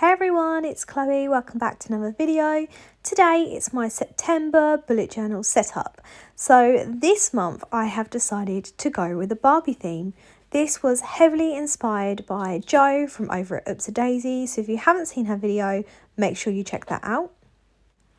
Hey everyone, it's Chloe. Welcome back to another video. Today it's my September bullet journal setup. So this month I have decided to go with a Barbie theme. This was heavily inspired by Jo from over at Oops a Daisy. So if you haven't seen her video, make sure you check that out.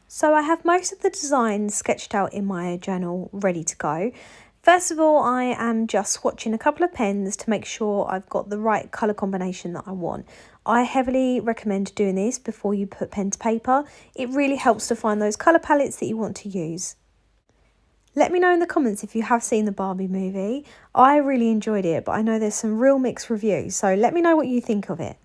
So I have most of the designs sketched out in my journal ready to go. First of all, I am just swatching a couple of pens to make sure I've got the right colour combination that I want. I heavily recommend doing this before you put pen to paper. It really helps to find those colour palettes that you want to use. Let me know in the comments if you have seen the Barbie movie. I really enjoyed it, but I know there's some real mixed reviews, so let me know what you think of it.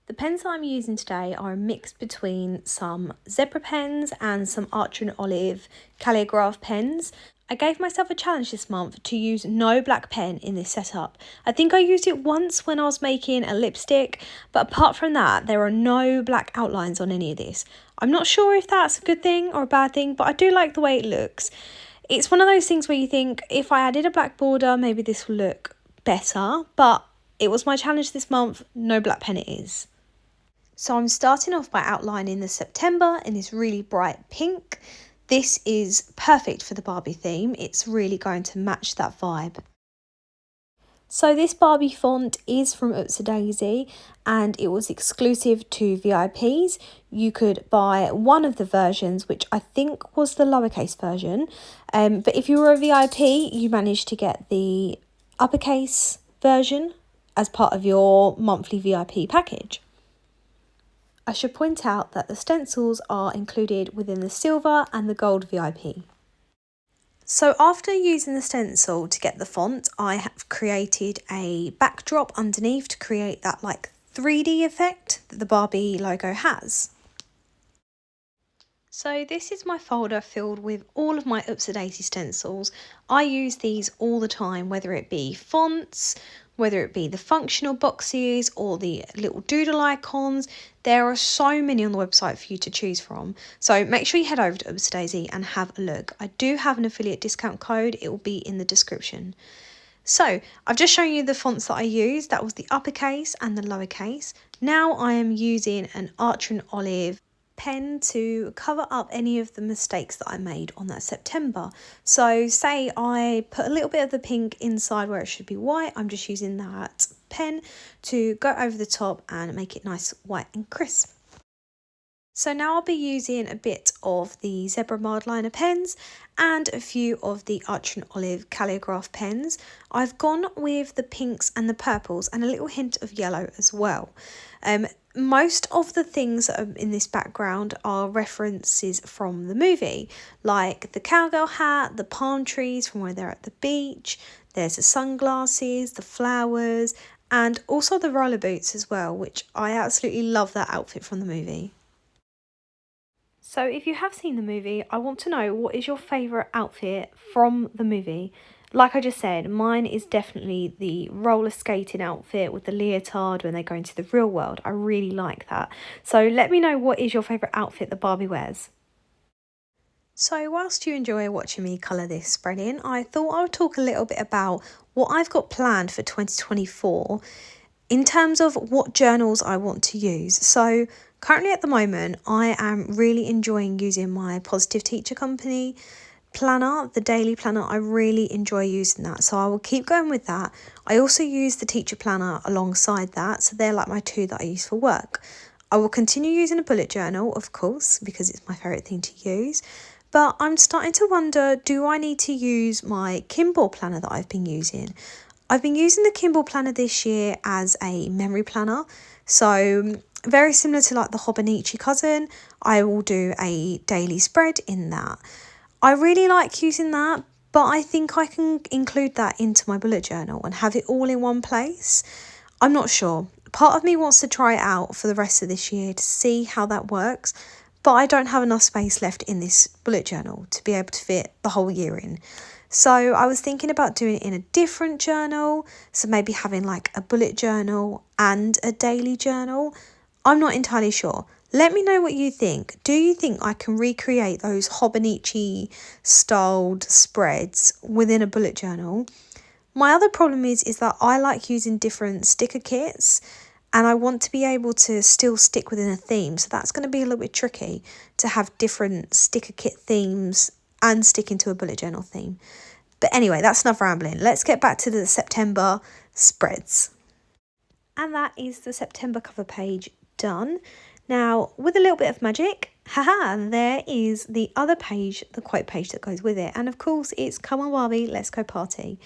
The pens that I'm using today are a mix between some zebra pens and some Archer and Olive calligraph pens. I gave myself a challenge this month to use no black pen in this setup. I think I used it once when I was making a lipstick, but apart from that, there are no black outlines on any of this. I'm not sure if that's a good thing or a bad thing, but I do like the way it looks. It's one of those things where you think, if I added a black border, maybe this will look better, but it was my challenge this month, no black pen it is. So I'm starting off by outlining the September in this really bright pink. This is perfect for the Barbie theme. It's really going to match that vibe. So this Barbie font is from Oops a Daisy and it was exclusive to VIPs. You could buy one of the versions, which I think was the lowercase version. But if you were a VIP, you managed to get the uppercase version as part of your monthly VIP package. I should point out that the stencils are included within the silver and the gold VIP. So after using the stencil to get the font, I have created a backdrop underneath to create that like 3D effect that the Barbie logo has. So this is my folder filled with all of my Oops a Daisy stencils. I use these all the time, whether it be fonts, whether it be the functional boxes or the little doodle icons. There are so many on the website for you to choose from. So make sure you head over to Oops a Daisy and have a look. I do have an affiliate discount code. It will be in the description. So I've just shown you the fonts that I used. That was the uppercase and the lowercase. Now I am using an Archer and Olive pen to cover up any of the mistakes that I made on that September. So say I put a little bit of the pink inside where it should be white, I'm just using that pen to go over the top and make it nice, white and crisp. So now I'll be using a bit of the zebra mild liner pens and a few of the Archer and Olive calligraph pens. I've gone with the pinks and the purples and a little hint of yellow as well. Most of the things that are in this background are references from the movie, like the cowgirl hat, the palm trees from where they're at the beach, there's the sunglasses, the flowers, and also the roller boots as well, which I absolutely love that outfit from the movie. So if you have seen the movie, I want to know, what is your favourite outfit from the movie? Like I just said, mine is definitely the roller skating outfit with the leotard when they go into the real world. I really like that. So let me know, what is your favourite outfit that Barbie wears? So whilst you enjoy watching me colour this spread in, I thought I would talk a little bit about what I've got planned for 2024 in terms of what journals I want to use. So currently at the moment, I am really enjoying using my Positive Teacher Company planner, the daily planner. I really enjoy using that, so I will keep going with that. I also use the teacher planner alongside that, so they're like my two that I use for work. I will continue using a bullet journal, of course, because it's my favourite thing to use, but I'm starting to wonder, do I need to use my Kimball planner that I've been using? I've been using the Kimball planner this year as a memory planner, so very similar to like the Hobonichi cousin. I will do a daily spread in that. I really like using that, but I think I can include that into my bullet journal and have it all in one place. I'm not sure. Part of me wants to try it out for the rest of this year to see how that works, but I don't have enough space left in this bullet journal to be able to fit the whole year in. So I was thinking about doing it in a different journal, so maybe having like a bullet journal and a daily journal. I'm not entirely sure. Let me know what you think. Do you think I can recreate those Hobonichi styled spreads within a bullet journal? My other problem is that I like using different sticker kits, and I want to be able to still stick within a theme. So that's going to be a little bit tricky to have different sticker kit themes and stick into a bullet journal theme. But anyway, that's enough rambling. Let's get back to the September spreads. And that is the September cover page done. Now, with a little bit of magic, haha, there is the other page, the quote page that goes with it. And of course, it's Come on Barbie, let's go party.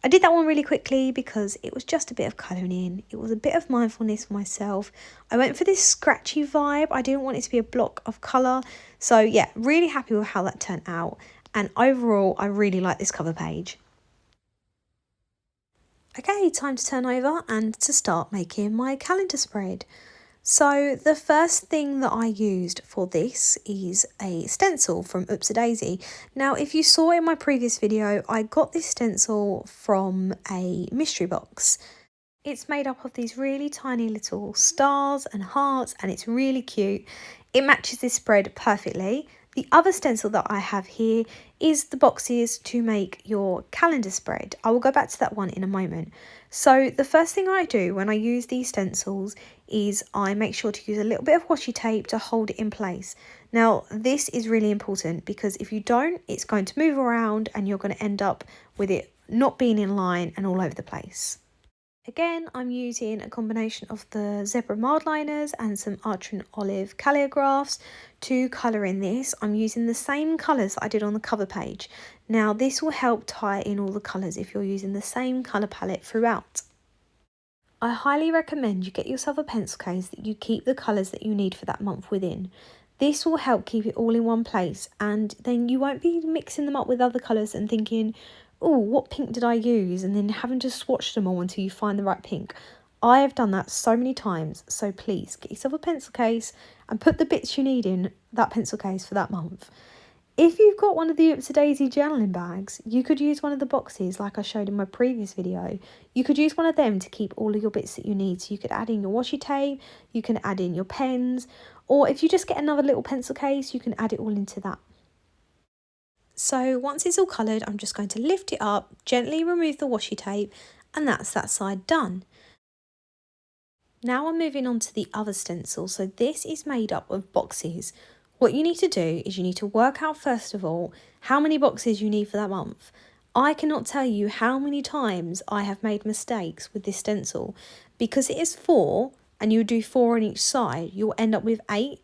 I did that one really quickly because it was just a bit of colouring in. It was a bit of mindfulness for myself. I went for this scratchy vibe. I didn't want it to be a block of colour. So yeah, really happy with how that turned out. And overall, I really like this cover page. Okay, time to turn over and to start making my calendar spread. So the first thing that I used for this is a stencil from Oops-a-Daisy. Now, if you saw in my previous video, I got this stencil from a mystery box. It's made up of these really tiny little stars and hearts, and it's really cute. It matches this spread perfectly. The other stencil that I have here is the boxes to make your calendar spread. I will go back to that one in a moment. So the first thing I do when I use these stencils is I make sure to use a little bit of washi tape to hold it in place. Now this is really important because if you don't, it's going to move around and you're going to end up with it not being in line and all over the place. Again, I'm using a combination of the zebra mild liners and some Archer and Olive calligraphs to colour in this. I'm using the same colours that I did on the cover page. Now this will help tie in all the colours if you're using the same colour palette throughout. I highly recommend you get yourself a pencil case that you keep the colours that you need for that month within. This will help keep it all in one place, and then you won't be mixing them up with other colours and thinking, oh, what pink did I use? And then having to swatch them all until you find the right pink. I have done that so many times, so please get yourself a pencil case and put the bits you need in that pencil case for that month. If you've got one of the Oops-a-Daisy journaling bags, you could use one of the boxes like I showed in my previous video. You could use one of them to keep all of your bits that you need. So you could add in your washi tape, you can add in your pens, or if you just get another little pencil case, you can add it all into that. So once it's all coloured, I'm just going to lift it up, gently remove the washi tape, and that's that side done. Now I'm moving on to the other stencil. So this is made up of boxes. What you need to do is you need to work out first of all how many boxes you need for that month. I cannot tell you how many times I have made mistakes with this stencil. Because it is 4 and you do 4 on each side, you'll end up with 8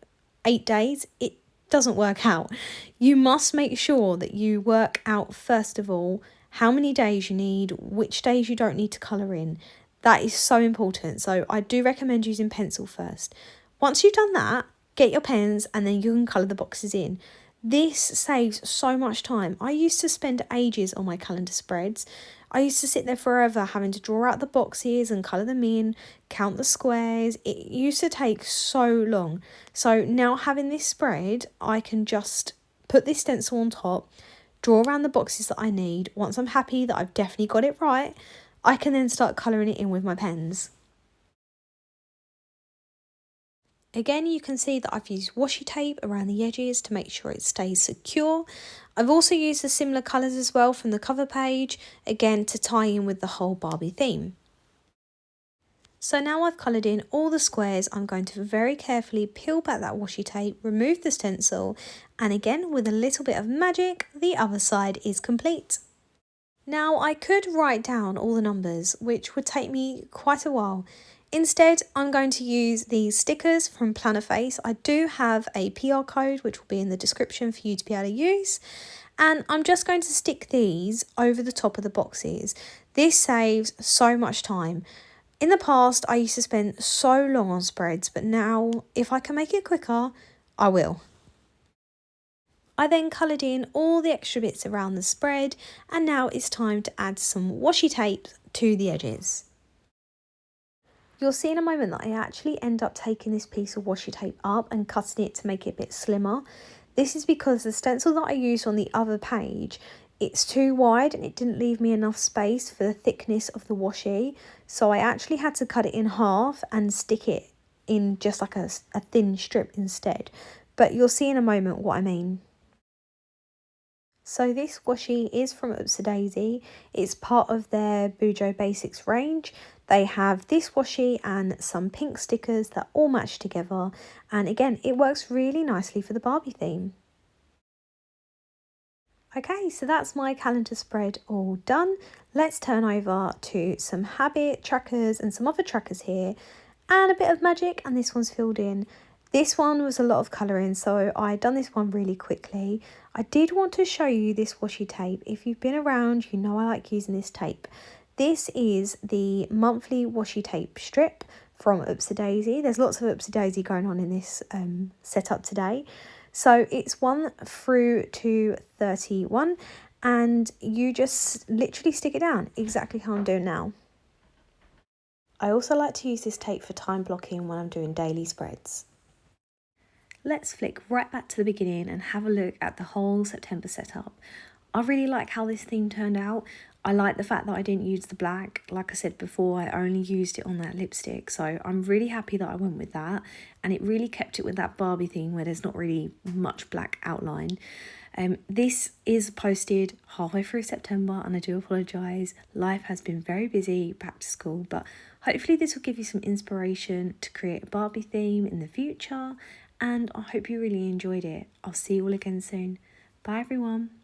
days. It doesn't work out. You must make sure that you work out first of all how many days you need, which days you don't need to colour in. That is so important. So I do recommend using pencil first. Once you've done that, get your pens and then you can colour the boxes in. This saves so much time. I used to spend ages on my calendar spreads. I used to sit there forever having to draw out the boxes and colour them in, count the squares. It used to take so long. So now having this spread, I can just put this stencil on top, draw around the boxes that I need. Once I'm happy that I've definitely got it right, I can then start colouring it in with my pens. Again, you can see that I've used washi tape around the edges to make sure it stays secure. I've also used the similar colours as well from the cover page, again to tie in with the whole Barbie theme. So now I've coloured in all the squares, I'm going to very carefully peel back that washi tape, remove the stencil, and again with a little bit of magic, the other side is complete. Now I could write down all the numbers, which would take me quite a while. Instead, I'm going to use these stickers from Plannerface. I do have a PR code, which will be in the description for you to be able to use. And I'm just going to stick these over the top of the boxes. This saves so much time. In the past, I used to spend so long on spreads, but now if I can make it quicker, I will. I then coloured in all the extra bits around the spread, and now it's time to add some washi tape to the edges. You'll see in a moment that I actually end up taking this piece of washi tape up and cutting it to make it a bit slimmer. This is because the stencil that I used on the other page, it's too wide and it didn't leave me enough space for the thickness of the washi. So I actually had to cut it in half and stick it in just like a thin strip instead. But you'll see in a moment what I mean. So this washi is from Oops-a-Daisy. It's part of their Bujo Basics range. They have this washi and some pink stickers that all match together. And again, it works really nicely for the Barbie theme. Okay, so that's my calendar spread all done. Let's turn over to some habit trackers and some other trackers here and a bit of magic, and this one's filled in. This one was a lot of colouring, so I done this one really quickly. I did want to show you this washi tape. If you've been around, you know I like using this tape. This is the monthly washi tape strip from Oopsie Daisy. There's lots of Oopsie Daisy going on in this setup today. So it's 1 through to 31, and you just literally stick it down exactly how I'm doing now. I also like to use this tape for time blocking when I'm doing daily spreads. Let's flick right back to the beginning and have a look at the whole September setup. I really like how this theme turned out. I like the fact that I didn't use the black. Like I said before, I only used it on that lipstick. So I'm really happy that I went with that. And it really kept it with that Barbie theme where there's not really much black outline. This is posted halfway through September, and I do apologise. Life has been very busy, back to school. But hopefully this will give you some inspiration to create a Barbie theme in the future. And I hope you really enjoyed it. I'll see you all again soon. Bye everyone.